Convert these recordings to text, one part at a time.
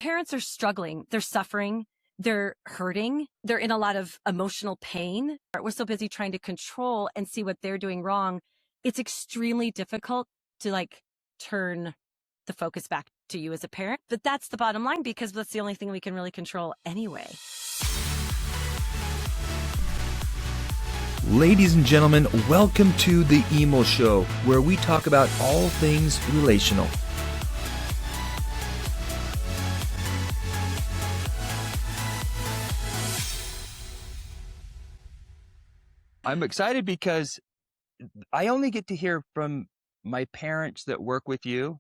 parents are struggling, they're suffering, they're hurting, they're in a lot of emotional pain. We're so busy trying to control and see what they're doing wrong. It's extremely difficult to like turn the focus back to you as a parent. But that's the bottom line, because that's the only thing we can really control anyway. Ladies and gentlemen, welcome to the Emil Show, where we talk about all things relational. I'm excited because I only get to hear from my parents that work with you.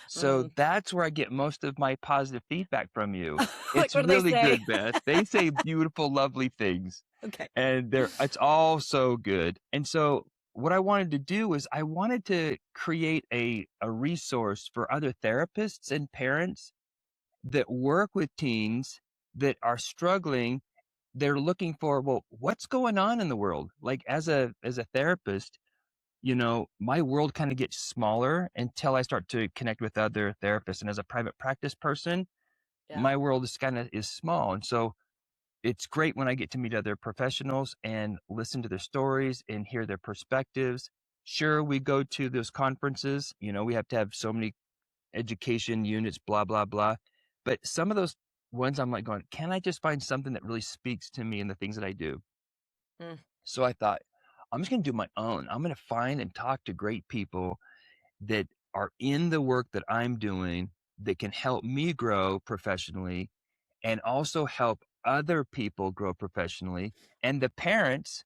So that's where I get most of my positive feedback from you. Like, It's what do they really say? good, Beth. They say beautiful, lovely things. Okay. And it's all so good. And so what I wanted to do is I wanted to create a resource for other therapists and parents that work with teens that are struggling. They're looking for, well, what's going on in the world? Like as a therapist, you know, my world kind of gets smaller until I start to connect with other therapists. And as a private practice person, my world is small. And so it's great when I get to meet other professionals and listen to their stories and hear their perspectives. Sure, we go to those conferences, you know, we have to have so many education units, blah, blah, blah. But some of those ones I'm like going, can I just find something that really speaks to me and the things that I do? So I thought, I'm just going to do my own. I'm going to find and talk to great people that are in the work that I'm doing that can help me grow professionally and also help other people grow professionally, and the parents,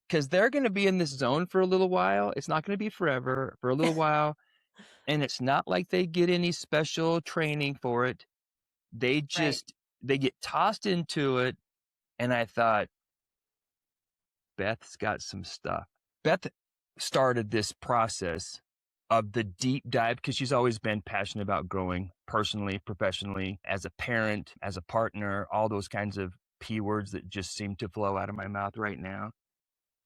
because they're going to be in this zone for a little while. It's not going to be forever, for a little while. And it's not like they get any special training for it. They just, they get tossed into it. And I thought, Beth's got some stuff. Beth started this process of the deep dive because she's always been passionate about growing personally, professionally, as a parent, as a partner, all those kinds of P words that just seem to flow out of my mouth right now.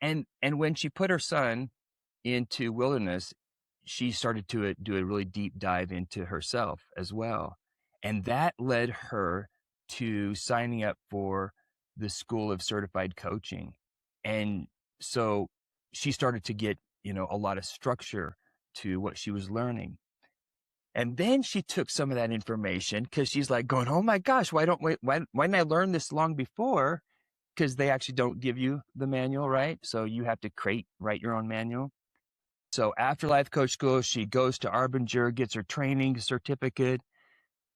And when she put her son into wilderness, she started to do a really deep dive into herself as well. And that led her to signing up for the School of Certified Coaching. And so she started to get, you know, a lot of structure to what she was learning. And then she took some of that information because she's like going, oh my gosh, why didn't I learn this long before? Because they actually don't give you the manual, right? So you have to write your own manual. So after Life Coach School, she goes to Arbinger, gets her training certificate,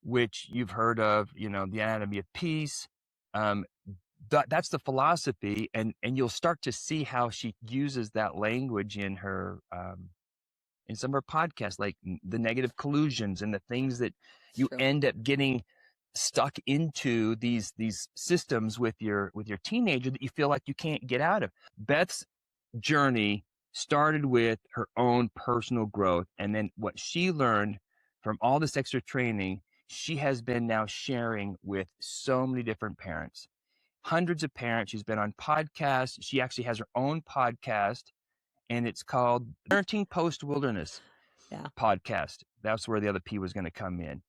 which you've heard of, you know, the Anatomy of Peace. That's the philosophy, and you'll start to see how she uses that language in her in some of her podcasts, like the negative collusions and the things that you end up getting stuck into these systems with your teenager that you feel like you can't get out of. Beth's journey started with her own personal growth, and then what she learned from all this extra training, she has been now sharing with so many different parents, hundreds of parents. She's been on podcasts. She actually has her own podcast, and it's called Parenting Post Wilderness Podcast. That's where the other P was going to come in.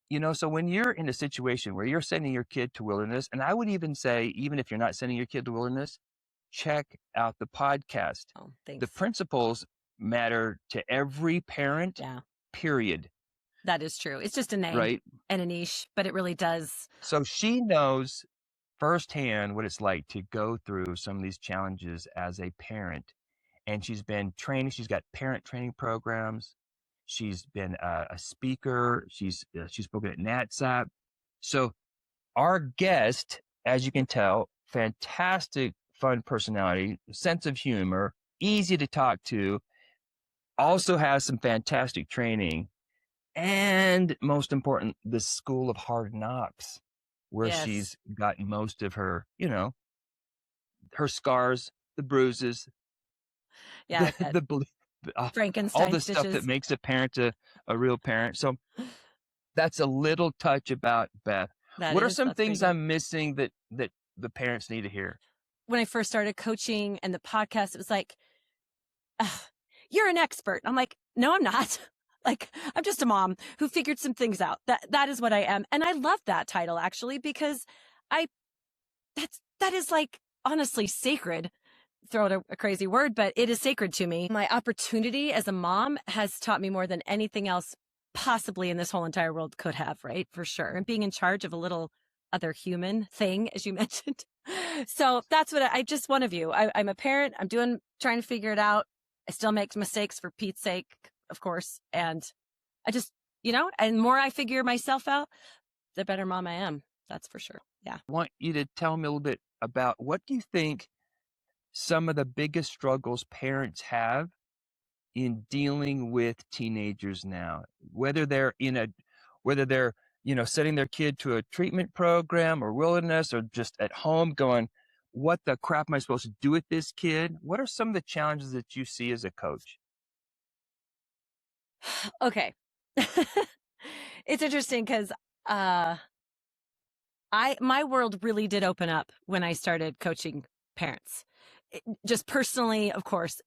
You know, so when you're in a situation where you're sending your kid to wilderness, and I would even say, even if you're not sending your kid to wilderness, check out the podcast. Oh, thanks. The principles matter to every parent, period. That is true. It's just a name, right? And a niche, but it really does. So she knows firsthand what it's like to go through some of these challenges as a parent. And she's been training. She's got parent training programs. She's been a speaker. She's spoken at NATSAP. So our guest, as you can tell, fantastic, fun personality, sense of humor, easy to talk to, also has some fantastic training, and most important, the School of Hard Knocks, where she's gotten most of her, you know, her scars, the bruises, Frankenstein all the stitches. stuff that makes a parent a real parent. So that's a little touch about Beth. What are some things I'm missing that the parents need to hear? When I first started coaching and the podcast, it was like, you're an expert. I'm like, no, I'm not. Like, I'm just a mom who figured some things out. That is what I am. And I love that title, actually, because that is like, honestly, sacred. Throw out a crazy word, but it is sacred to me. My opportunity as a mom has taught me more than anything else possibly in this whole entire world could have, right? For sure. And being in charge of a little other human thing, as you mentioned. So that's what I just one of you. I'm a parent. I'm trying to figure it out. I still make mistakes, for Pete's sake, of course. And I just, and the more I figure myself out, the better mom I am. That's for sure. Yeah. I want you to tell me a little bit about, what do you think some of the biggest struggles parents have in dealing with teenagers now, whether they're sending their kid to a treatment program or wilderness, or just at home going, what the crap am I supposed to do with this kid? What are some of the challenges that you see as a coach? Okay. It's interesting because my world really did open up when I started coaching parents. Just personally, of course,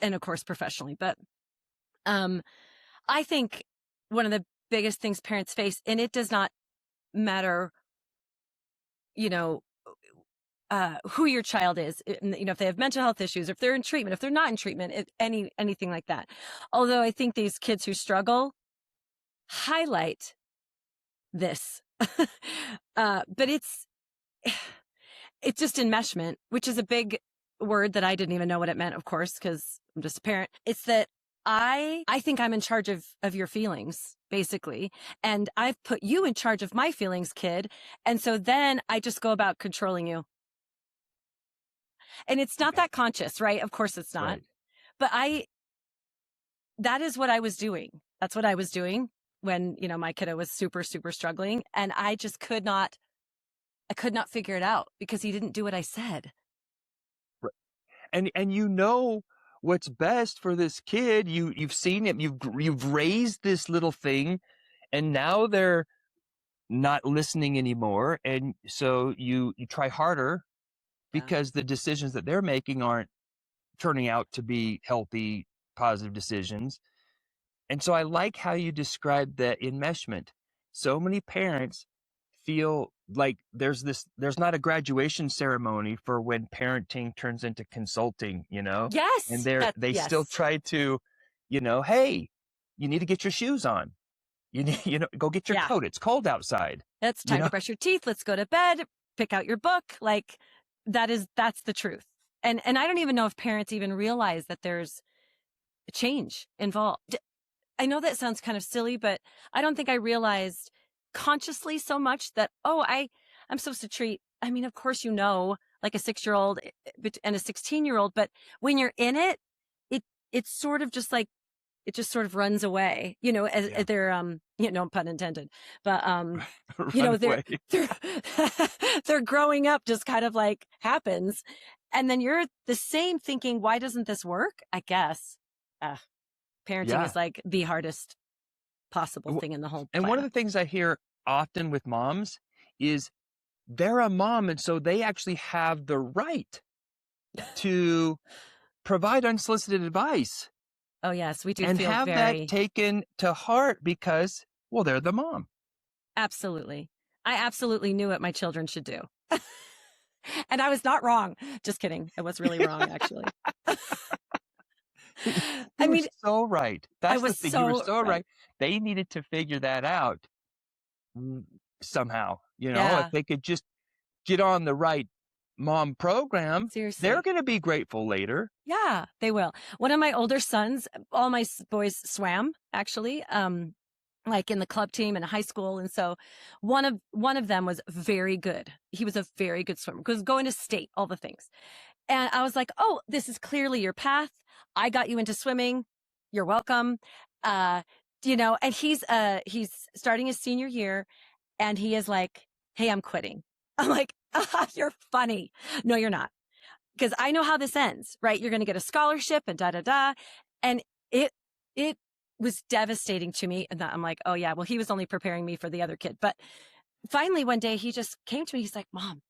and of course professionally. But I think one of the biggest things parents face, and it does not matter, who your child is, if they have mental health issues, if they're in treatment, if they're not in treatment, anything like that. Although I think these kids who struggle highlight this. But it's just enmeshment, which is a big word that I didn't even know what it meant, of course, because I'm just a parent. It's that I think I'm in charge of your feelings, basically. And I've put you in charge of my feelings, kid. And so then I just go about controlling you. And it's not that conscious, right? Of course it's not. Right. But that is what I was doing. That's what I was doing when, my kiddo was super, super struggling. And I just could not figure it out because he didn't do what I said. And what's best for this kid. You've seen him, you've raised this little thing, and now they're not listening anymore. And so you try harder because the decisions that they're making aren't turning out to be healthy, positive decisions. And so I like how you described the enmeshment. So many parents feel like there's not a graduation ceremony for when parenting turns into consulting, Yes. and they still try to, hey, you need to get your shoes on. You need, go get your coat. It's cold outside. It's time to brush your teeth. Let's go to bed. Pick out your book. Like that's the truth. And I don't even know if parents even realize that there's change involved. I know that sounds kind of silly, but I don't think I realized consciously so much that, I'm supposed to treat, of course, like a 6-year-old and a 16-year-old, but when you're in it, it's sort of just like, it just sort of runs away, as they're, no pun intended, but, they're growing up, just kind of like happens. And then you're the same thinking, why doesn't this work? I guess. Parenting is like the hardest possible thing in the whole planet. And one of the things I hear often with moms is they're a mom, and so they actually have the right to provide unsolicited advice. Oh, yes, we do. And feel have that taken to heart because, they're the mom. Absolutely. I absolutely knew what my children should do. And I was not wrong. Just kidding. I was really wrong, actually. You were so right. That's the thing. You were so right. They needed to figure that out somehow. If they could just get on the right mom program, seriously, they're going to be grateful later. Yeah, they will. One of my older sons, all my boys swam, actually, like in the club team in high school. And so one of them was very good. He was a very good swimmer, because going to state, all the things. And I was like, oh, this is clearly your path. I got you into swimming. You're welcome. And he's starting his senior year, and he is like, hey, I'm quitting. I'm like, you're funny. No, you're not. Because I know how this ends, right? You're going to get a scholarship and da-da-da. And it was devastating to me. And I'm like, oh yeah, well, he was only preparing me for the other kid. But finally one day he just came to me. He's like, Mom,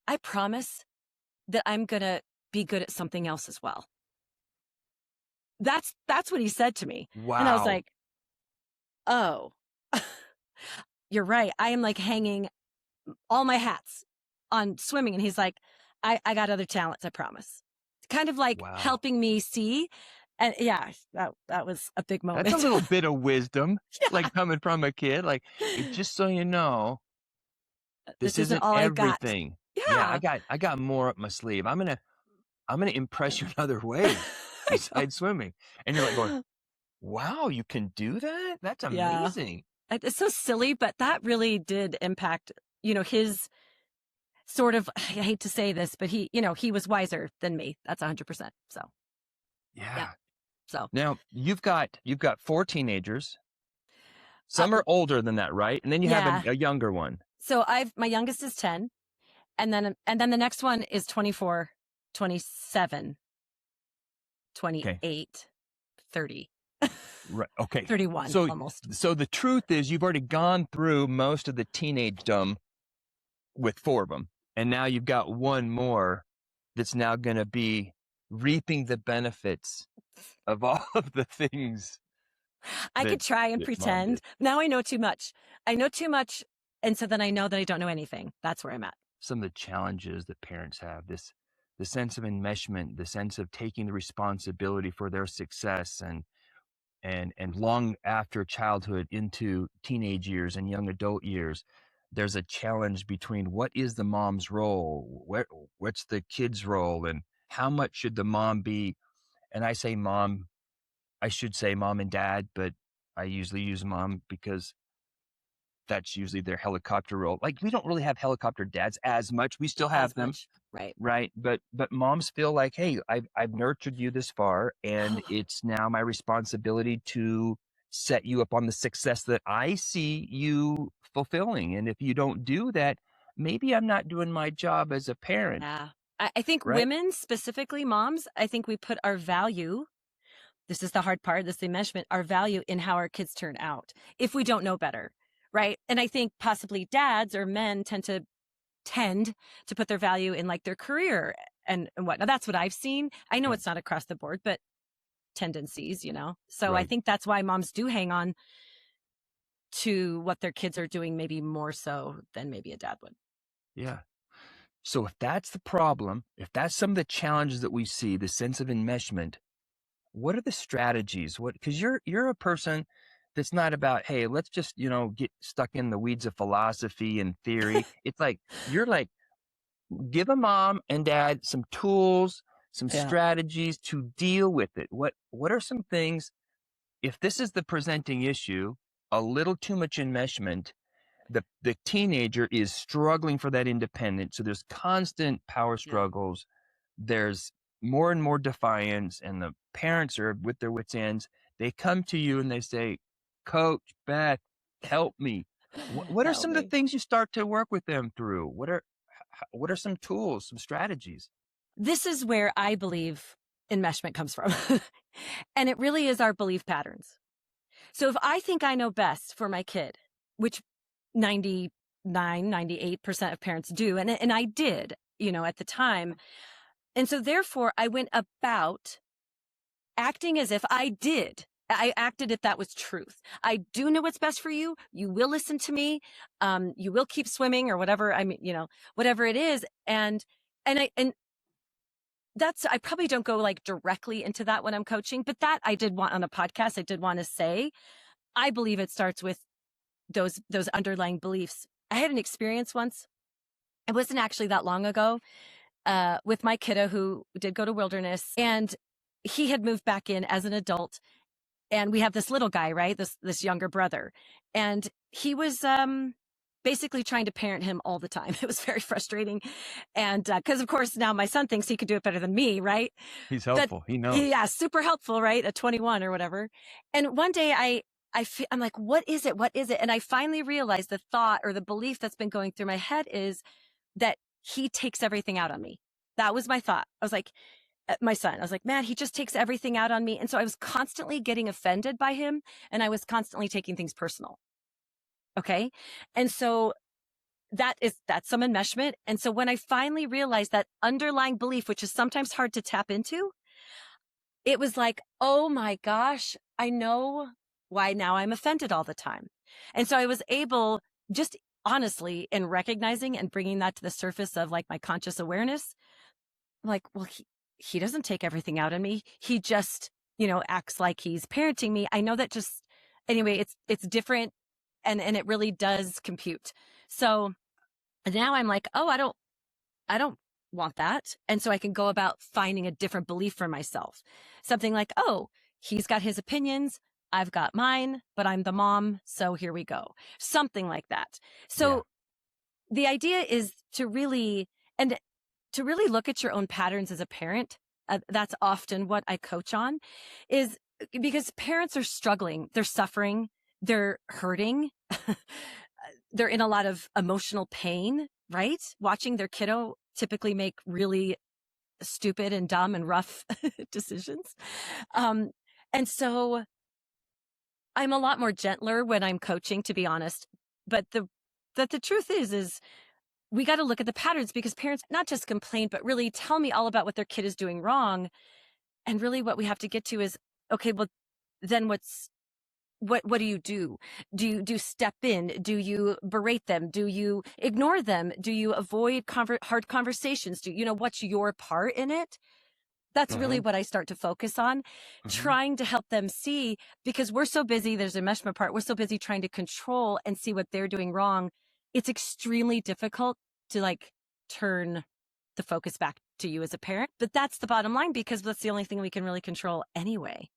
I promise that I'm going to be good at something else as well. That's what he said to me. Wow. And I was like, oh, you're right. I am like hanging all my hats on swimming. And he's like, I got other talents, I promise. Kind of like helping me see. And yeah, that was a big moment. That's a little bit of wisdom, Yeah. like coming from a kid. Like, just so you know, this isn't all everything. I got. Yeah, I got more up my sleeve. I'm gonna impress you in other ways besides swimming. And you're like going, wow, you can do that? That's amazing. Yeah. It's so silly, but that really did impact, his sort of, I hate to say this, but he was wiser than me. That's 100%. So. Yeah. So now you've got 4 teenagers. Some are older than that, right? And then you have a younger one. So my youngest is 10, and then the next one is 24, 27, 28, 30. Right. Okay. 31 so, almost. So the truth is you've already gone through most of the teenagedom with 4 of them. And now you've got one more that's now going to be reaping the benefits of all of the things. I could try and pretend. Now I know too much. I know too much. And so then I know that I don't know anything. That's where I'm at. Some of the challenges that parents have, the sense of enmeshment, the sense of taking the responsibility for their success and long after childhood into teenage years and young adult years, there's a challenge between what is the mom's role, what's the kid's role, and how much should the mom be. And I say mom, I should say mom and dad, but I usually use mom because that's usually their helicopter role. Like, we don't really have helicopter dads as much. We still have them. Right. But moms feel like, hey, I've nurtured you this far, and it's now my responsibility to set you up on the success that I see you fulfilling. And if you don't do that, maybe I'm not doing my job as a parent. Yeah. I think women, specifically moms, I think we put our value, this is the hard part, this enmeshment, our value in how our kids turn out if we don't know better. Right. And I think possibly dads or men tend to put their value in like their career and what. Now that's what I've seen. I know it's not across the board, but tendencies, So I think that's why moms do hang on to what their kids are doing, maybe more so than maybe a dad would. Yeah. So if that's the problem, if that's some of the challenges that we see, the sense of enmeshment, what are the strategies? Because you're a person that's not about, hey, let's just, get stuck in the weeds of philosophy and theory. It's like, you're like, give a mom and dad some tools, some strategies to deal with it. What are some things, if this is the presenting issue, a little too much enmeshment, the teenager is struggling for that independence. So there's constant power struggles. There's more and more defiance, and the parents are with their wits' ends. They come to you and they say, Coach, Beth, help me. What are some of the things you start to work with them through? What are some tools, some strategies? This is where I believe enmeshment comes from. And it really is our belief patterns. So if I think I know best for my kid, which 98% of parents do, and I did, at the time. And so therefore I went about acting as if I did. I acted if that was truth. I do know what's best for you. You will listen to me. You will keep swimming or whatever. I mean, whatever it is. And that's, I probably don't go like directly into that when I'm coaching, but that I did want on a podcast. I did want to say, I believe it starts with those underlying beliefs. I had an experience once. It wasn't actually that long ago, with my kiddo who did go to wilderness, and he had moved back in as an adult. And we have this little guy, right? This younger brother. And he was, basically trying to parent him all the time. It was very frustrating. And, cause of course now my son thinks he could do it better than me. Right. He's helpful. He knows. Yeah. Super helpful. Right. At 21 or whatever. And one day I'm like, what is it? What is it? And I finally realized the thought or the belief that's been going through my head is that he takes everything out on me. That was my thought. I was like, my son, I was like, man, he just takes everything out on me. And so I was constantly getting offended by him, and I was constantly taking things personal. Okay. And so that's some enmeshment. And so when I finally realized that underlying belief, which is sometimes hard to tap into, it was like, oh my gosh, I know why now I'm offended all the time. And so I was able, just honestly, in recognizing and bringing that to the surface of like my conscious awareness, like, well, he doesn't take everything out on me. He just, acts like he's parenting me. I know that just, anyway, it's different, and it really does compute. So now I'm like, oh, I don't want that. And so I can go about finding a different belief for myself. Something like, oh, he's got his opinions, I've got mine, but I'm the mom, so here we go. Something like that. So the idea is to really look at your own patterns as a parent. That's often what I coach on, is because parents are struggling, they're suffering, they're hurting, they're in a lot of emotional pain, right? Watching their kiddo typically make really stupid and dumb and rough decisions. And so I'm a lot more gentler when I'm coaching, to be honest. But the truth is we got to look at the patterns, because parents not just complain, but really tell me all about what their kid is doing wrong. And really what we have to get to is, okay, well, then what do you do? Do you step in? Do you berate them? Do you ignore them? Do you avoid hard conversations? What's your part in it? That's really what I start to focus on, trying to help them see, because we're so busy. There's a enmeshment part. We're so busy trying to control and see what they're doing wrong. It's extremely difficult to like turn the focus back to you as a parent. But that's the bottom line, because that's the only thing we can really control anyway.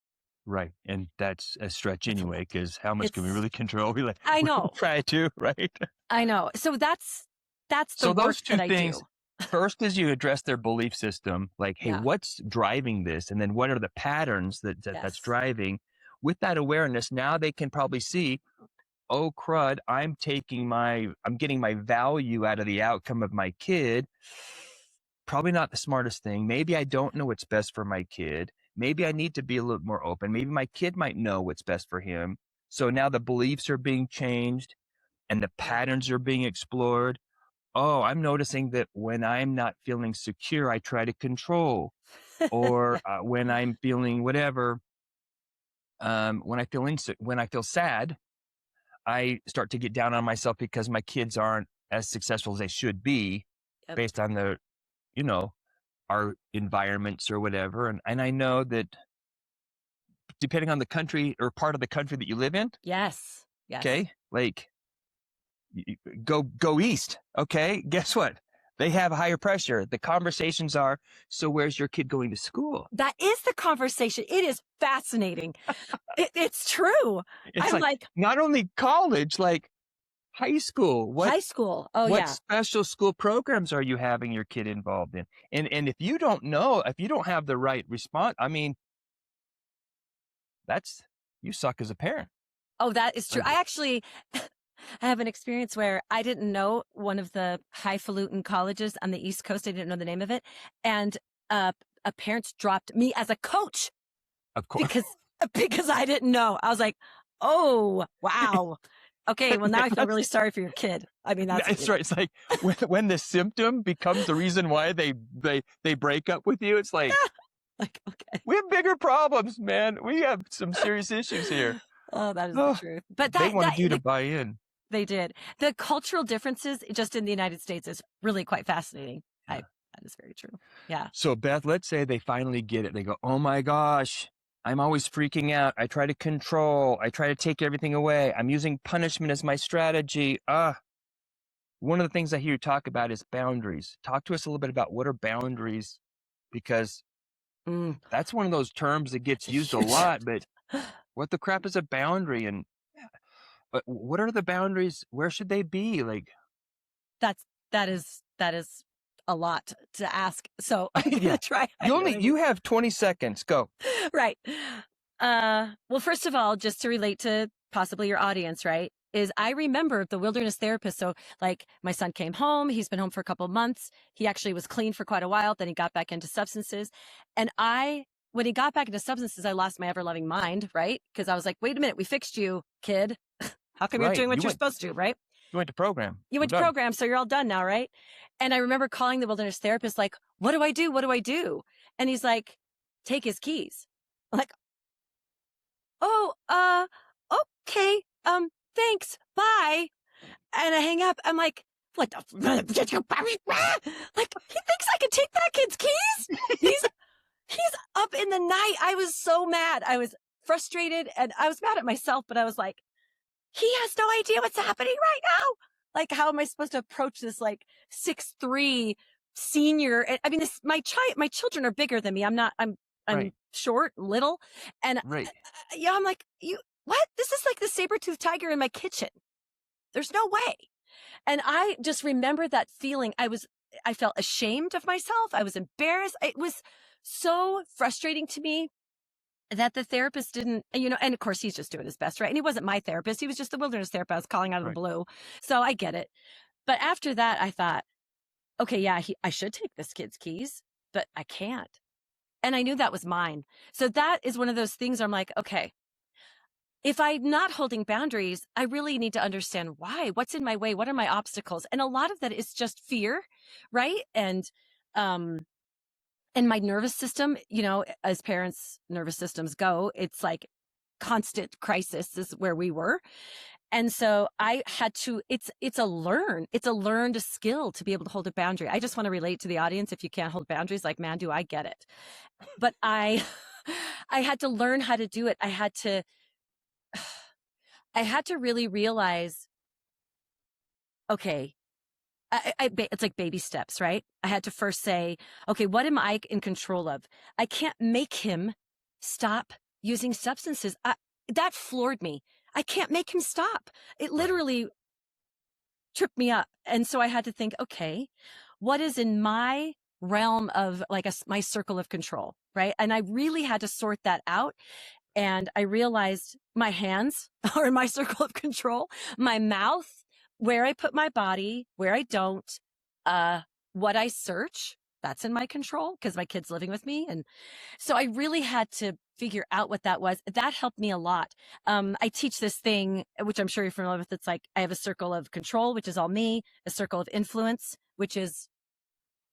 Right. And that's a stretch anyway, because how much can we really control? I know. Try to, right? I know. So that's the so work those two that things, I do. First is you address their belief system, like, hey, what's driving this? And then what are the patterns that's driving? With that awareness, now they can probably see, oh, crud, I'm getting my value out of the outcome of my kid. Probably not the smartest thing. Maybe I don't know what's best for my kid. Maybe I need to be a little more open. Maybe my kid might know what's best for him. So now the beliefs are being changed and the patterns are being explored. Oh, I'm noticing that when I'm not feeling secure, I try to control. Or when I'm feeling whatever, when I feel sad, I start to get down on myself because my kids aren't as successful as they should be based on our environments or whatever. And I know that depending on the country or part of the country that you live in. Yes. Okay. Like go east. Okay. Guess what? They have higher pressure. The conversations are, so where's your kid going to school? That is the conversation. It is fascinating. It's true. It's like not only college, like high school. High school. Oh, what special school programs are you having your kid involved in? And if you don't have the right response, I mean, you suck as a parent. Oh, that is true. I have an experience where I didn't know one of the highfalutin colleges on the East Coast. I didn't know the name of it. And a parents dropped me as a coach. Of course. Because I didn't know. I was like, oh, wow. Okay, well, now I feel really sorry for your kid. I mean, that's right. It's like when the symptom becomes the reason why they break up with you, it's like, okay, we have bigger problems, man. We have some serious issues here. Oh, that is the truth. But they wanted you to buy in. They did. The cultural differences just in the United States is really quite fascinating. That is very true. Yeah. So Beth, let's say they finally get it. They go, oh my gosh, I'm always freaking out. I try to control. I try to take everything away. I'm using punishment as my strategy. One of the things I hear you talk about is boundaries. Talk to us a little bit about what are boundaries, because that's one of those terms that gets used a lot, but what the crap is a boundary? And but what are the boundaries? Where should they be? Like that is a lot to ask. So I'm gonna try. You have 20 seconds. Go. Right. Well, first of all, just to relate to possibly your audience, right, is I remember the wilderness therapist. So like my son came home, he's been home for a couple of months. He actually was clean for quite a while. Then he got back into substances. And when he got back into substances, I lost my ever-loving mind, right? Because I was like, wait a minute, we fixed you, kid. How come you're doing what you're supposed to, right? You went to program. You went to program, so you're all done now, right? And I remember calling the wilderness therapist like, what do I do? What do I do? And he's like, take his keys. I'm like, oh, okay, thanks, bye. And I hang up. I'm like, what the? Like, he thinks I can take that kid's keys? He's up in the night. I was so mad. I was frustrated and I was mad at myself, but I was like, he has no idea what's happening right now. Like, how am I supposed to approach this like 6'3" senior? I mean, my children are bigger than me. I'm Right. short, little. And Right. yeah, I'm like, what? This is like the saber-toothed tiger in my kitchen. There's no way. And I just remember that feeling. I felt ashamed of myself. I was embarrassed. It was so frustrating to me that the therapist didn't, and of course he's just doing his best, right? And he wasn't my therapist. He was just the wilderness therapist. I was calling out of the blue. So I get it. But after that, I thought, okay, yeah, I should take this kid's keys, but I can't. And I knew that was mine. So that is one of those things where I'm like, okay, if I'm not holding boundaries, I really need to understand why. What's in my way? What are my obstacles? And a lot of that is just fear, right? And my nervous system, as parents' nervous systems go, it's like constant crisis is where we were. And so I had to, it's a learned skill to be able to hold a boundary. I just want to relate to the audience. If you can't hold boundaries, like, man, do I get it. But I had to learn how to do it. I had to really realize, okay, it's like baby steps, right? I had to first say, okay, what am I in control of? I can't make him stop using substances. That floored me. I can't make him stop. It literally tripped me up. And so I had to think, okay, what is in my realm of like my circle of control, right? And I really had to sort that out. And I realized my hands are in my circle of control, my mouth, where I put my body, where I don't, what I search, that's in my control because my kid's living with me. And so I really had to figure out what that was. That helped me a lot. I teach this thing, which I'm sure you're familiar with. It's like I have a circle of control, which is all me, a circle of influence, which is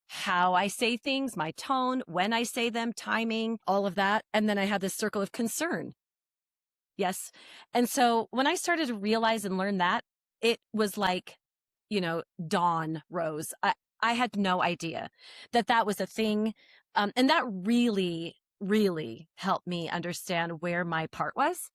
how I say things, my tone, when I say them, timing, all of that. And then I have this circle of concern. Yes. And so when I started to realize and learn that, it was like, dawn rose. I had no idea that was a thing. And that really, really helped me understand where my part was.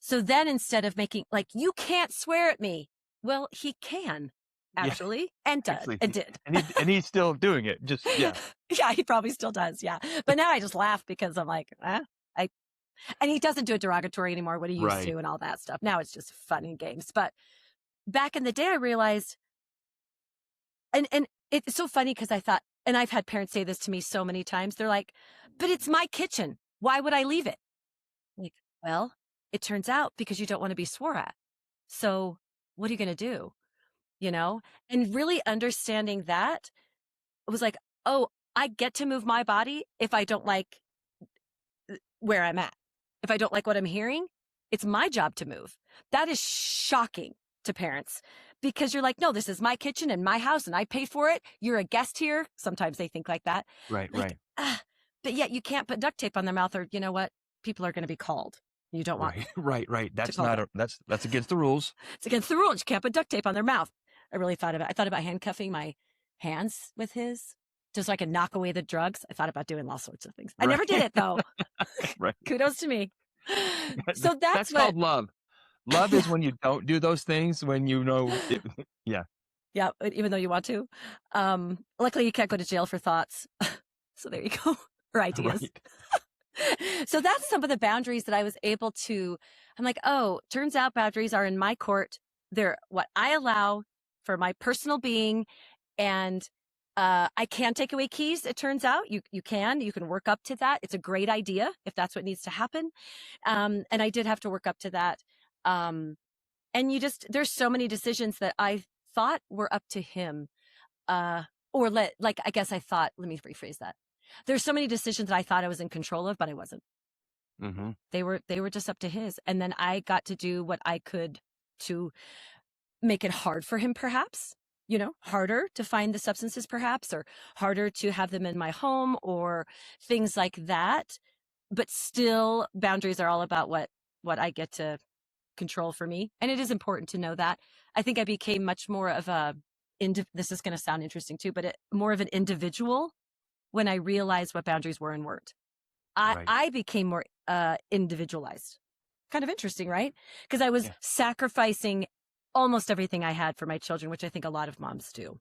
So then instead of making like, you can't swear at me. Well, he can actually, and did. And he's still doing it. Just, yeah. Yeah, he probably still does. Yeah. But now I just laugh because I'm like, and he doesn't do it derogatory anymore, what he used to and all that stuff. Now it's just fun and games. But back in the day, I realized, and it's so funny because I thought, and I've had parents say this to me so many times. They're like, but it's my kitchen. Why would I leave it? Like, well, it turns out because you don't want to be swore at. So what are you going to do? And really understanding that was like, oh, I get to move my body if I don't like where I'm at. If I don't like what I'm hearing, it's my job to move. That is shocking to parents because you're like, no, this is my kitchen and my house and I pay for it. You're a guest here. Sometimes they think like that. Right. But yet you can't put duct tape on their mouth or you know what? People are going to be called. You don't want. Right. That's that's against the rules. It's against the rules. You can't put duct tape on their mouth. I thought about handcuffing my hands with his just so I could knock away the drugs. I thought about doing all sorts of things. I never did it though. Right. Kudos to me. So that's called love. Love is when you don't do those things, when yeah. Yeah, even though you want to. Luckily you can't go to jail for thoughts. So there you go. Or ideas. Right. So that's some of the boundaries that I was able to, I'm like, oh, turns out boundaries are in my court. They're what I allow for my personal being. And I can take away keys. It turns out you can work up to that. It's a great idea if that's what needs to happen. And I did have to work up to that. And there's so many decisions that I thought were up to him. I guess I thought, let me rephrase that. There's so many decisions that I thought I was in control of, but I wasn't. Mm-hmm. They were just up to his. And then I got to do what I could to make it hard for him, perhaps, harder to find the substances, perhaps, or harder to have them in my home or things like that. but still boundaries are all about what I get to control for me. And it is important to know that. I think I became much more of this is going to sound interesting too, but more of an individual when I realized what boundaries were and weren't. I became more individualized. Kind of interesting, right? Because I was sacrificing almost everything I had for my children, which I think a lot of moms do.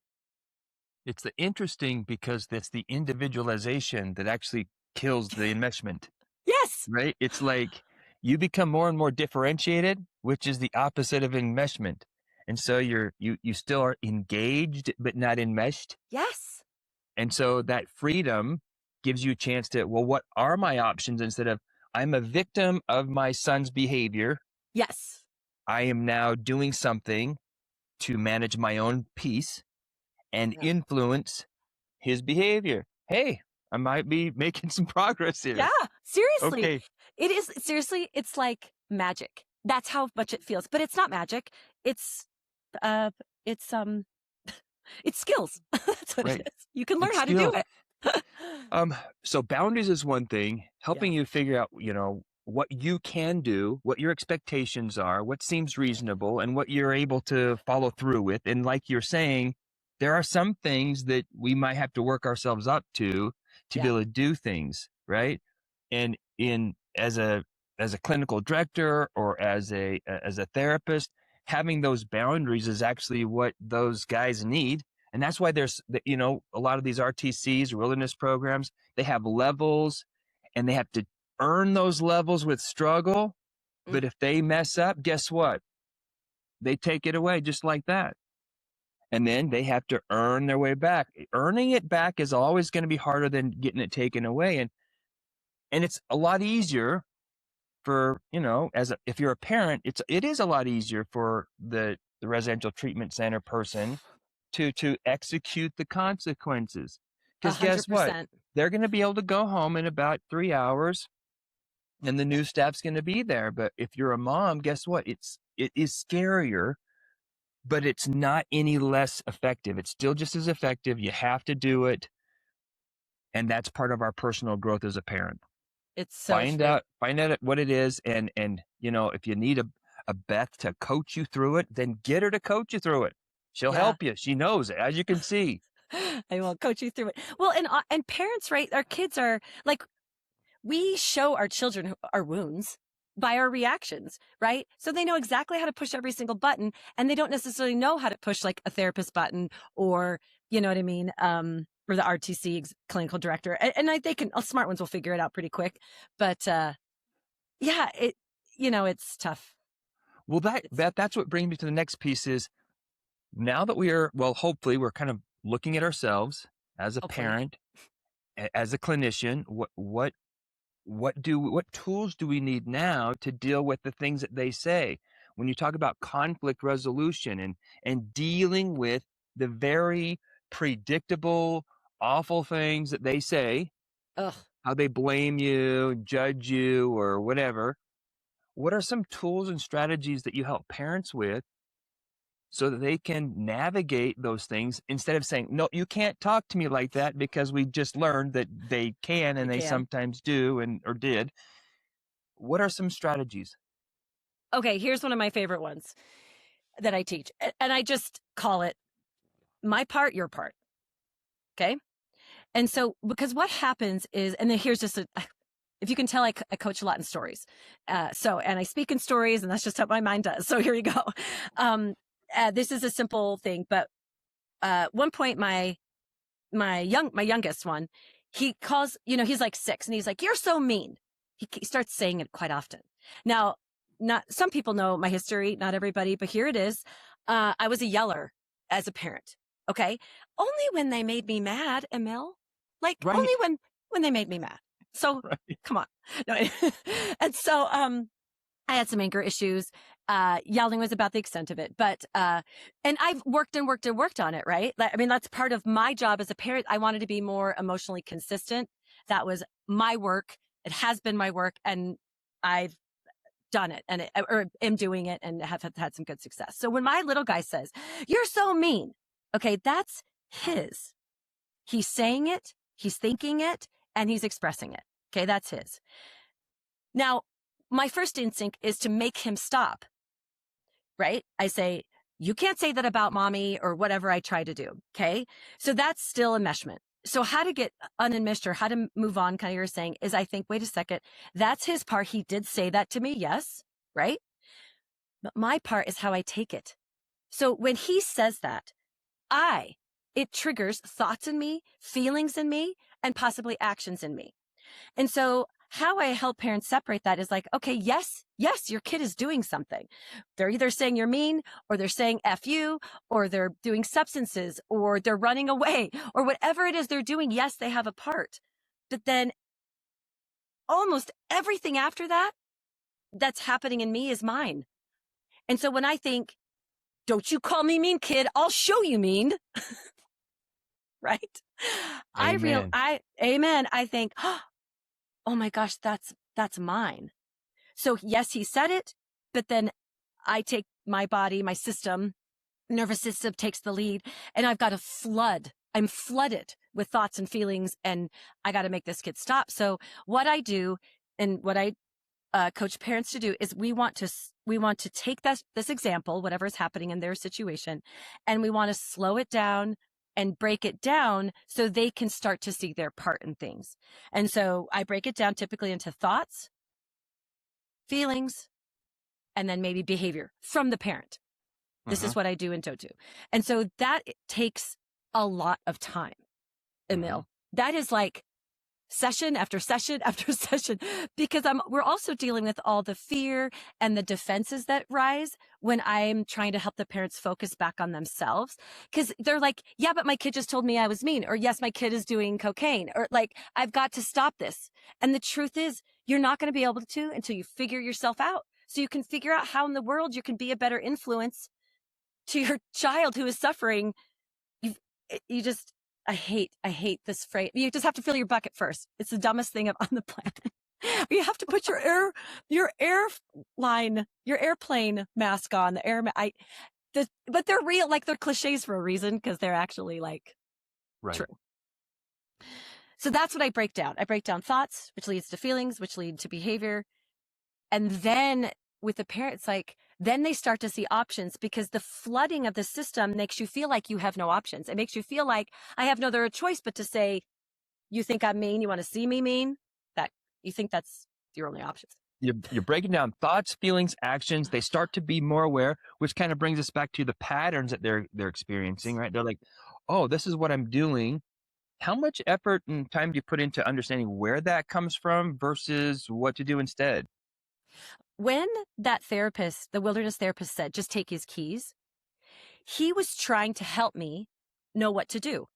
It's interesting because that's the individualization that actually kills the enmeshment. Yes. Right? It's like you become more and more differentiated, which is the opposite of enmeshment. And so you still are engaged, but not enmeshed. Yes. And so that freedom gives you a chance to, well, what are my options instead of I'm a victim of my son's behavior. Yes. I am now doing something to manage my own peace and influence his behavior. Hey, I might be making some progress here. Yeah, seriously. Okay. It is seriously, it's like magic. That's how much it feels, but it's not magic. It's it's skills. That's what it is. You can learn how to do it. So boundaries is one thing, helping you figure out, what you can do, what your expectations are, what seems reasonable, and what you're able to follow through with. And like you're saying, there are some things that we might have to work ourselves up to be able to do things, right? And as a clinical director or as a therapist, having those boundaries is actually what those guys need. And that's why there's, a lot of these RTCs, wilderness programs, they have levels and they have to earn those levels with struggle. But if they mess up, guess what? They take it away just like that. And then they have to earn their way back. Earning it back is always going to be harder than getting it taken away. And it's a lot easier for, if you're a parent, it is a lot easier for the residential treatment center person to execute the consequences. Because guess what? They're going to be able to go home in about 3 hours and the new staff's going to be there. But if you're a mom, guess what? It is scarier, but it's not any less effective. It's still just as effective. You have to do it. And that's part of our personal growth as a parent. It's so find out what it is. And if you need a Beth to coach you through it, then get her to coach you through it. She'll help you. She knows it, as you can see. I will coach you through it. Well, and parents, right? Our kids are like, we show our children our wounds by our reactions, right? So they know exactly how to push every single button, and they don't necessarily know how to push like a therapist button or, you know what I mean? Or the RTC clinical director. And smart ones will figure it out pretty quick. But it's tough. Well, that's what brings me to the next piece is now that hopefully we're kind of looking at ourselves as a parent, as a clinician, what tools do we need now to deal with the things that they say? When you talk about conflict resolution and dealing with the very predictable, awful things that they say, how they blame you, judge you, or whatever, what are some tools and strategies that you help parents with so that they can navigate those things instead of saying, no, you can't talk to me like that, because we just learned that they can and they sometimes do or did. What are some strategies? Okay, here's one of my favorite ones that I teach. And I just call it my part, your part. Okay? And so, because what happens is, and then here's just if you can tell, I coach a lot in stories. And I speak in stories, and that's just how my mind does. So here you go. This is a simple thing, but one point, my youngest one, he calls, he's like 6, and he's like, "You're so mean." He starts saying it quite often. Now, not some people know my history, not everybody, but here it is. I was a yeller as a parent. Okay, only when they made me mad, Emil. Like only when they made me mad. So come on. No. And so I had some anger issues. Yelling was about the extent of it, but and I've worked on it, right? I mean, that's part of my job as a parent. I wanted to be more emotionally consistent. That was my work. It has been my work, and I've done it or am doing it and have had some good success. So when my little guy says, "You're so mean," okay, that's his. He's saying it, he's thinking it, and he's expressing it. Okay, that's his. Now, my first instinct is to make him stop, right? I say, you can't say that about mommy or whatever I try to do. Okay. So that's still enmeshment. So how to get unenmeshed or how to move on, kind of you're saying, is I think, wait a second, that's his part. He did say that to me. Yes. Right. But my part is how I take it. So when he says that, it triggers thoughts in me, feelings in me, and possibly actions in me. And so how I help parents separate that is like, okay, yes, your kid is doing something. They're either saying you're mean, or they're saying F you, or they're doing substances, or they're running away, or whatever it is they're doing. Yes, they have a part. But then almost everything after that that's happening in me is mine. And so when I think, don't you call me mean, kid, I'll show you mean. Right? Amen. Amen. I think, oh my gosh, that's mine. So yes, he said it, but then I take my body, my system, nervous system takes the lead, and I've got to flood. I'm flooded with thoughts and feelings, and I got to make this kid stop. So what I do and what I coach parents to do is we want to take this example, whatever is happening in their situation, and we want to slow it down and break it down so they can start to see their part in things. And so I break it down typically into thoughts, feelings, and then maybe behavior from the parent. This is what I do in Totu. And so that takes a lot of time, Emil. That is like session after session after session, because we're also dealing with all the fear and the defenses that rise when I'm trying to help the parents focus back on themselves. Because they're like, yeah, but my kid just told me I was mean, or yes, my kid is doing cocaine, or like, I've got to stop this. And the truth is, you're not going to be able to until you figure yourself out. So you can figure out how in the world you can be a better influence to your child who is suffering. I hate this phrase. You just have to fill your bucket first. It's the dumbest thing on the planet. You have to put your airplane mask on, but they're real, like they're cliches for a reason, because they're actually like true. So that's what I break down. I break down thoughts, which leads to feelings, which lead to behavior. And then with the parents, like, then they start to see options, because the flooding of the system makes you feel like you have no options. It makes you feel like I have no other choice but to say, you think I'm mean? You want to see me mean? That you think that's your only options. You're breaking down thoughts, feelings, actions. They start to be more aware, which kind of brings us back to the patterns that they're experiencing, right? They're like, oh, this is what I'm doing. How much effort and time do you put into understanding where that comes from versus what to do instead? When that therapist, the wilderness therapist, said, just take his keys, he was trying to help me know what to do.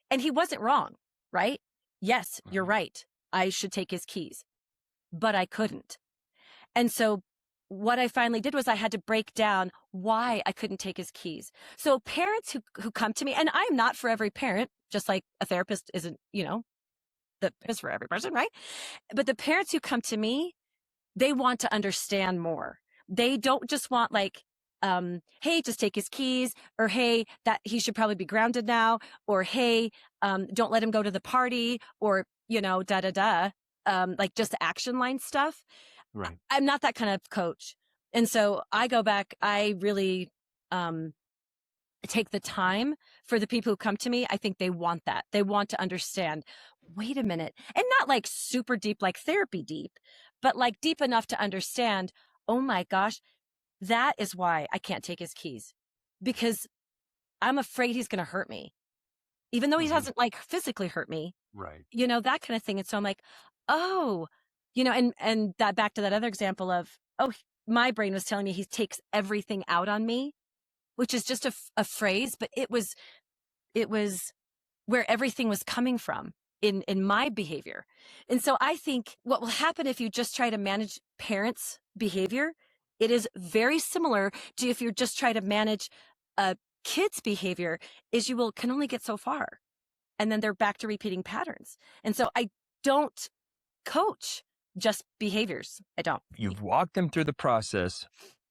And he wasn't wrong, right? Yes, you're right. I should take his keys, but I couldn't. And so what I finally did was I had to break down why I couldn't take his keys. So parents who come to me, and I'm not for every parent, just like a therapist isn't, that is for every person, right? But the parents who come to me, they want to understand more. They don't just want like, hey, just take his keys, or hey, that he should probably be grounded now, or hey, don't let him go to the party, or, like just action line stuff. Right. I'm not that kind of coach. And so I go back, I really take the time for the people who come to me. I think they want that. They want to understand, wait a minute, and not like super deep, like therapy deep, but like deep enough to understand, oh my gosh, that is why I can't take his keys, because I'm afraid he's going to hurt me, even though he hasn't like physically hurt me, Right. that kind of thing. And so I'm like, oh, and that back to that other example of, oh, my brain was telling me he takes everything out on me, which is just a phrase, but it was where everything was coming from in my behavior. And so I think what will happen if you just try to manage parents' behavior, it is very similar to if you're just trying to manage a kid's behavior, is you can only get so far. And then they're back to repeating patterns. And so I don't coach just behaviors. I don't. You've walked them through the process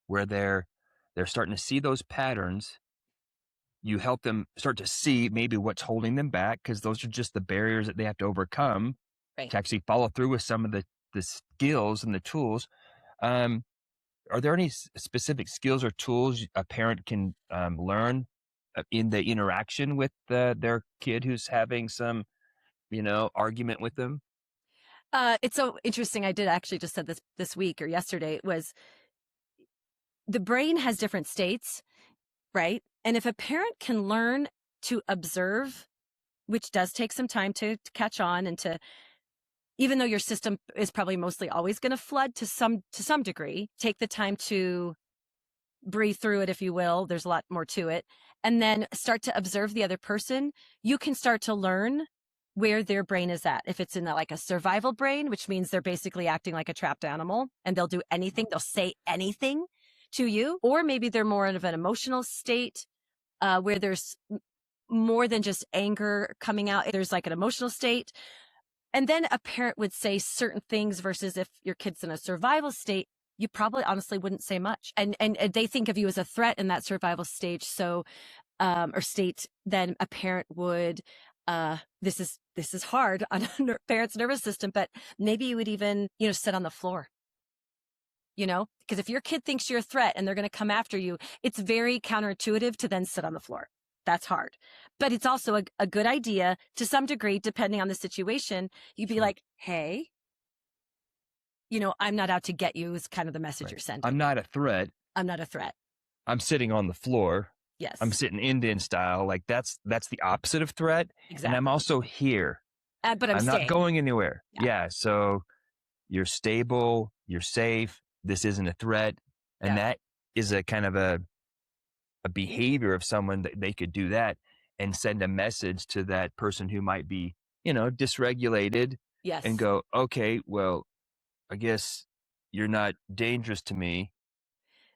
where they're starting to see those patterns. You help them start to see maybe what's holding them back, because those are just the barriers that they have to overcome to actually follow through with some of the the skills and the tools. Are there any specific skills or tools a parent can learn in the interaction with their kid who's having some, argument with them? It's so interesting. I did actually just said this week or yesterday. It was the brain has different states, right? And if a parent can learn to observe, which does take some time to catch on and to, even though your system is probably mostly always going to flood to some degree, take the time to breathe through it, if you will. There's a lot more to it. And then start to observe the other person. You can start to learn where their brain is at. If it's in like a survival brain, which means they're basically acting like a trapped animal and they'll do anything, they'll say anything to you, or maybe they're more of an emotional state where there's more than just anger coming out. There's like an emotional state. And then a parent would say certain things versus if your kid's in a survival state, you probably honestly wouldn't say much. And they think of you as a threat in that survival stage. So, or state, then a parent would, this is hard on a parent's nervous system, but maybe you would even, sit on the floor, because if your kid thinks you're a threat and they're going to come after you, it's very counterintuitive to then sit on the floor. That's hard. But it's also a good idea to some degree, depending on the situation. You'd be like, hey, I'm not out to get you is kind of the message you're sending. I'm not a threat. I'm not a threat. I'm sitting on the floor. Yes. I'm sitting Indian style. Like that's the opposite of threat. Exactly. And I'm also here. But I'm not going anywhere. Yeah. So you're stable. You're safe. This isn't a threat. And that is a kind of a behavior of someone that they could do that and send a message to that person who might be, dysregulated. Yes. And go, okay, well, I guess you're not dangerous to me.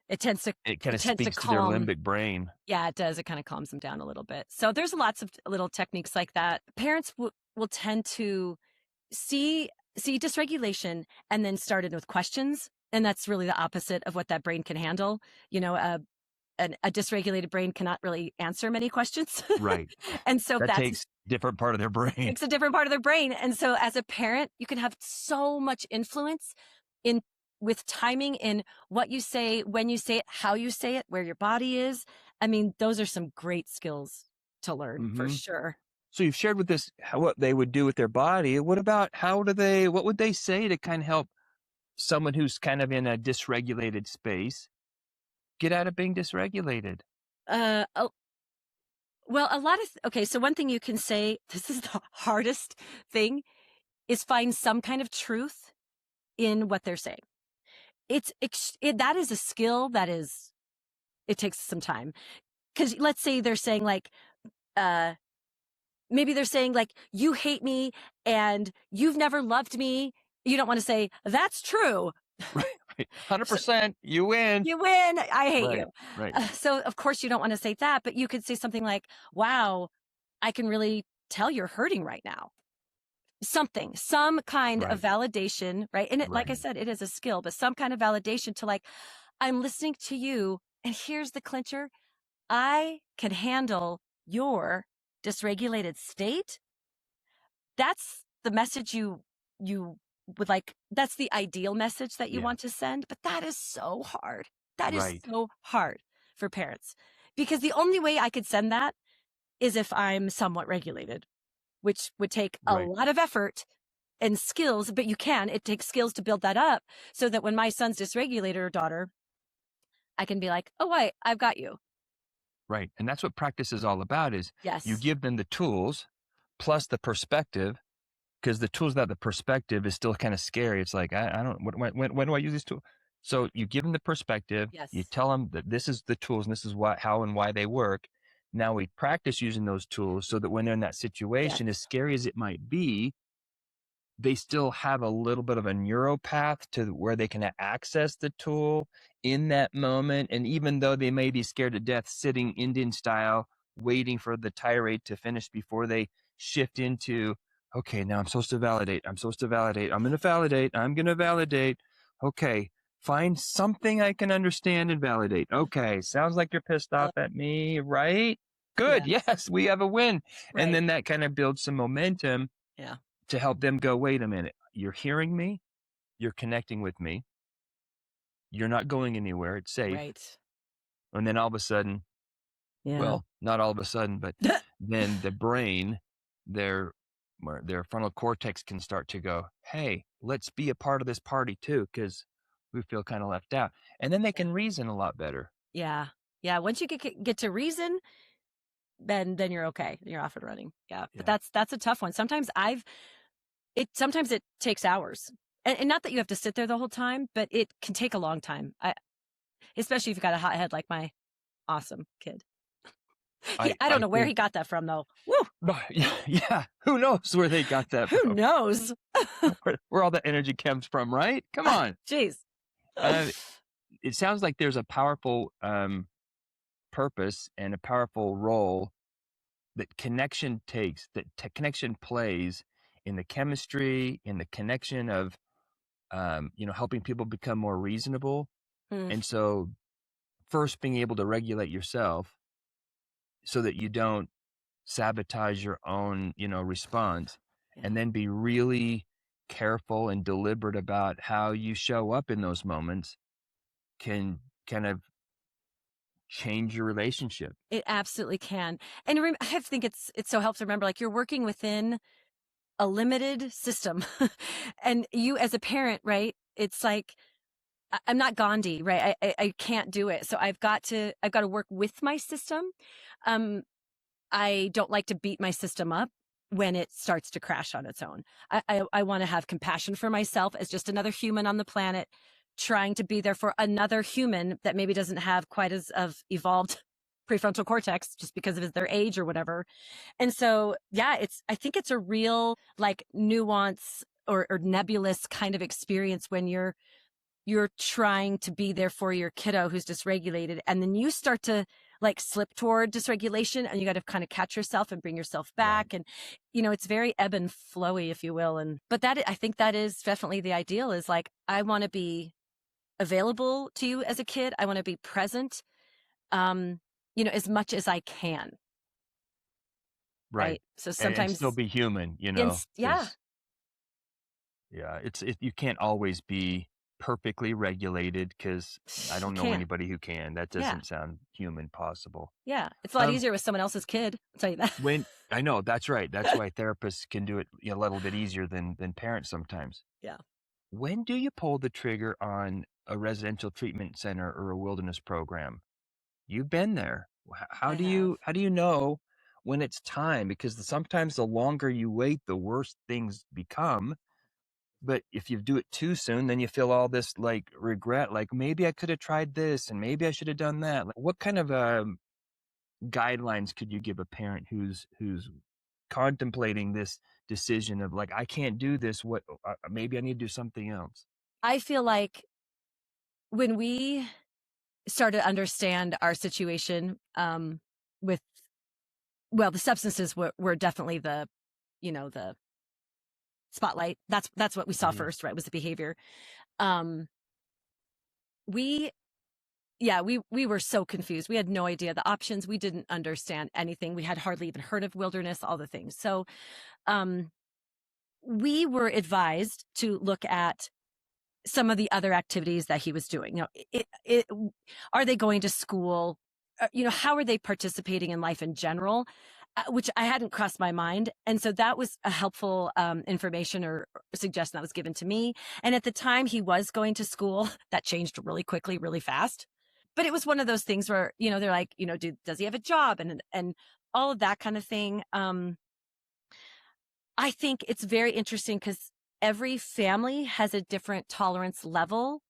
It kind of speaks to their limbic brain. Yeah, it does. It kind of calms them down a little bit. So there's lots of little techniques like that. Parents will tend to see dysregulation and then start in with questions. And that's really the opposite of what that brain can handle. A dysregulated brain cannot really answer many questions. Right. And so that takes a different part of their brain. It's a different part of their brain. And so as a parent, you can have so much influence with timing in what you say, when you say it, how you say it, where your body is. I mean, those are some great skills to learn for sure. So you've shared with us what they would do with their body. What about what would they say to kind of help someone who's kind of in a dysregulated space get out of being dysregulated? So one thing you can say, this is the hardest thing, is find some kind of truth in what they're saying. That is a skill it takes some time. Because let's say they're saying like, maybe they're saying like, you hate me and you've never loved me. You don't want to say, that's true. Right. 100%. You win. You win. I hate you. Right. So of course you don't want to say that, but you could say something like, wow, I can really tell you're hurting right now. Some kind of validation, right? And like I said, it is a skill, but some kind of validation to like, I'm listening to you. And here's the clincher. I can handle your dysregulated state. That's the message you would like. That's the ideal message that you want to send. But that is so hard. That is so hard for parents, because the only way I could send that is if I'm somewhat regulated, which would take a lot of effort and skills, but it takes skills to build that up so that when my son's dysregulated or daughter, I can be like, oh, I've got you. Right. And that's what practice is all about is you give them the tools plus the perspective, because the tools without the perspective is still kind of scary. It's like, I don't, when do I use these tools? So you give them the perspective, you tell them that this is the tools and this is how and why they work. Now we practice using those tools so that when they're in that situation, as scary as it might be, they still have a little bit of a neuropath to where they can access the tool in that moment. And even though they may be scared to death, sitting Indian style, waiting for the tirade to finish before they shift into, okay, now I'm supposed to validate. I'm going to validate. Okay. Find something I can understand and validate. Okay. Sounds like you're pissed off at me, right? Good. Yes, we have a win. Right. And then that kind of builds some momentum to help them go, wait a minute, you're hearing me? you're connecting with me. You're not going anywhere. It's safe. Right. And then all of a sudden, Yeah. well, not all of a sudden, but then the brain, their frontal cortex can start to go, hey, let's be a part of this party too, because we feel kind of left out. And then they can reason a lot better. Yeah. Yeah. Once you get to reason, then you're okay. You're off and running. Yeah. But that's a tough one. Sometimes sometimes it takes hours. And not that you have to sit there the whole time, but it can take a long time. Especially if you've got a hot head like my awesome kid. I don't know where he got that from, though. Woo! Yeah. Who knows where they got that from? Who knows? where all that energy comes from, right? Come on. Jeez. It sounds like there's a powerful purpose and a powerful role that connection takes, that connection plays in the chemistry, in the connection of, helping people become more reasonable. And so first being able to regulate yourself so that you don't sabotage your own, response, and then be really careful and deliberate about how you show up in those moments can kind of change your relationship. It absolutely can. And I think it's so helpful to remember, like, you're working within a limited system and you as a parent, right? It's like, I'm not Gandhi, right? I can't do it. So I've got to work with my system. I don't like to beat my system up when it starts to crash on its own. I want to have compassion for myself as just another human on the planet, trying to be there for another human that maybe doesn't have quite as evolved prefrontal cortex just because of their age or whatever. And so, yeah, I think it's a real like nuance or nebulous kind of experience when you're trying to be there for your kiddo who's dysregulated, and then you start to like slip toward dysregulation, and you got to kind of catch yourself and bring yourself back. Right. And it's very ebb and flowy, if you will. But I think that is definitely the ideal, is like, I want to be available to you as a kid. I want to be present, as much as I can. Right. So sometimes and still be human, yeah. Yeah. You can't always be perfectly regulated, because I don't know anybody who can. That doesn't sound human possible. Yeah. It's a lot easier with someone else's kid. I'll tell you that. I know, that's right. That's why therapists can do it a little bit easier than parents sometimes. Yeah. When do you pull the trigger on a residential treatment center or a wilderness program? You've been there. How do you know when it's time? Because sometimes the longer you wait, the worse things become. But if you do it too soon, then you feel all this like regret, like maybe I could have tried this and maybe I should have done that. Like, what kind of guidelines could you give a parent who's contemplating this decision of like, I can't do this. What maybe I need to do something else? I feel like when we started to understand our situation with, well, the substances were definitely the spotlight. That's what we saw first, right? Was the behavior. We were so confused. We had no idea the options. We didn't understand anything. We had hardly even heard of wilderness, all the things. So we were advised to look at some of the other activities that he was doing. Are they going to school? How are they participating in life in general? Which I hadn't crossed my mind. And so that was a helpful information or suggestion that was given to me. And at the time he was going to school, that changed really quickly, really fast. But it was one of those things where, they're like, does he have a job? And all of that kind of thing. I think it's very interesting because every family has a different tolerance level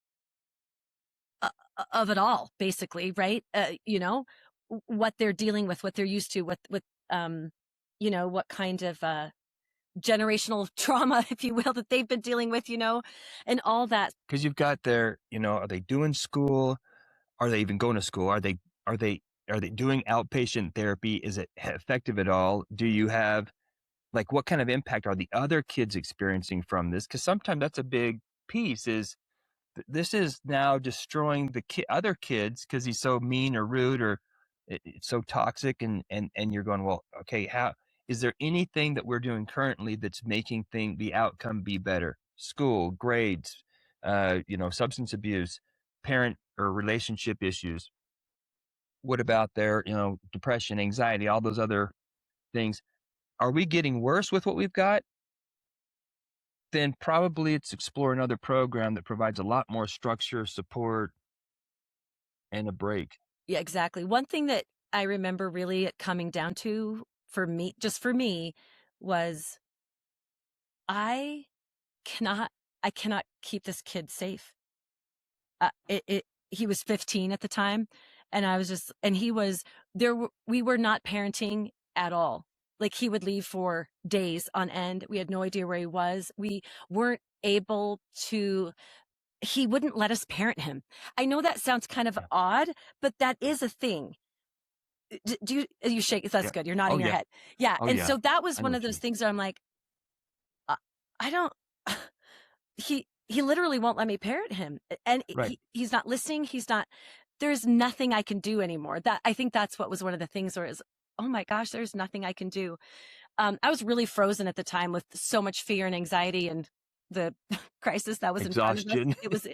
of it all, basically, right? What they're dealing with, what they're used to, what kind of generational trauma, if you will, that they've been dealing with, and all that. Because you've got their, are they doing school? Are they even going to school? Are they doing outpatient therapy? Is it effective at all? Do you have, like, what kind of impact are the other kids experiencing from this? Because sometimes that's a big piece, is this is now destroying the other kids because he's so mean or rude or it's so toxic. And you're going, well, okay, how is there anything that we're doing currently that's making the outcome be better? School, grades, substance abuse, parent or relationship issues. What about their, depression, anxiety, all those other things? Are we getting worse with what we've got? Then probably it's explore another program that provides a lot more structure, support, and a break. Yeah, exactly. One thing that I remember really it coming down to just for me, was I cannot keep this kid safe. He was 15 at the time, and we were not parenting at all. Like, he would leave for days on end. We had no idea where he was. We weren't able to, he wouldn't let us parent him. I know that sounds kind of odd, but that is a thing. You shake? That's good. You're nodding your head. Yeah. Oh, and yeah. so that was I know one what of you those mean. things where I'm like, I don't, he literally won't let me parent him. And Right. he's not listening. There's nothing I can do anymore. I think that's what was one of the things where it's, oh my gosh, there's nothing I can do. I was really frozen at the time with so much fear and anxiety and the crisis that was in front of us. Exhaustion. It was,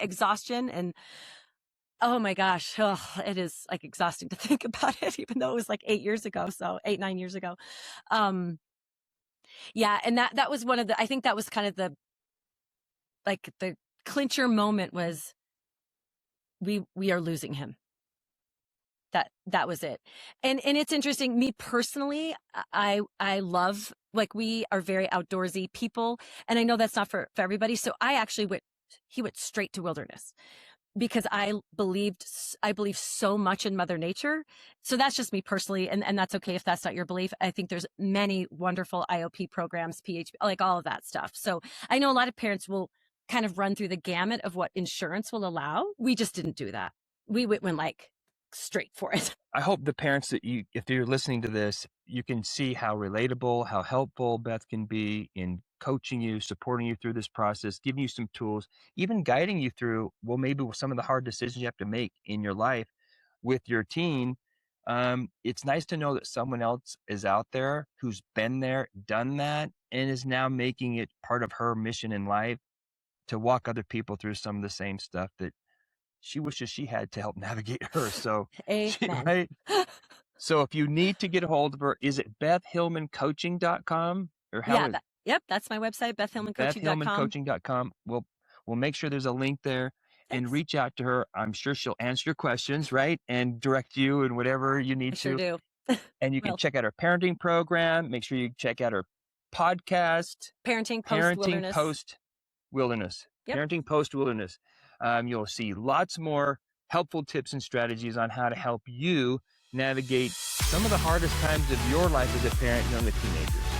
exhaustion. And oh my gosh, it is like exhausting to think about it, even though it was like 8 years ago. So 8-9 years ago. Yeah. And that was one of I think that was kind of the clincher moment was we are losing him. That was it. And it's interesting, me personally, I love, we are very outdoorsy people, and I know that's not for everybody. So he went straight to wilderness because I believe so much in Mother Nature. So that's just me personally. And that's okay if that's not your belief. I think there's many wonderful IOP programs, PHP, like all of that stuff. So I know a lot of parents will kind of run through the gamut of what insurance will allow. We just didn't do that. We went straight for it. I hope the parents if you're listening to this, you can see how relatable, how helpful Beth can be in coaching you, supporting you through this process, giving you some tools, even guiding you through, maybe some of the hard decisions you have to make in your life with your teen. It's nice to know that someone else is out there who's been there, done that, and is now making it part of her mission in life to walk other people through some of the same stuff that she wishes she had to help navigate her. So, Amen. right? So if you need to get a hold of her, is it BethHillmanCoaching.com or how? Yep, that's my website, BethHillmanCoaching.com. BethHillmanCoaching.com. We'll make sure there's a link there. Thanks. And reach out to her. I'm sure she'll answer your questions, right? And direct you and whatever you need I sure to. do. And you can check out our parenting program. Make sure you check out our podcast, Parenting Post Wilderness. Yep. Parenting Post Wilderness. You'll see lots more helpful tips and strategies on how to help you navigate some of the hardest times of your life as a parent, young and teenagers.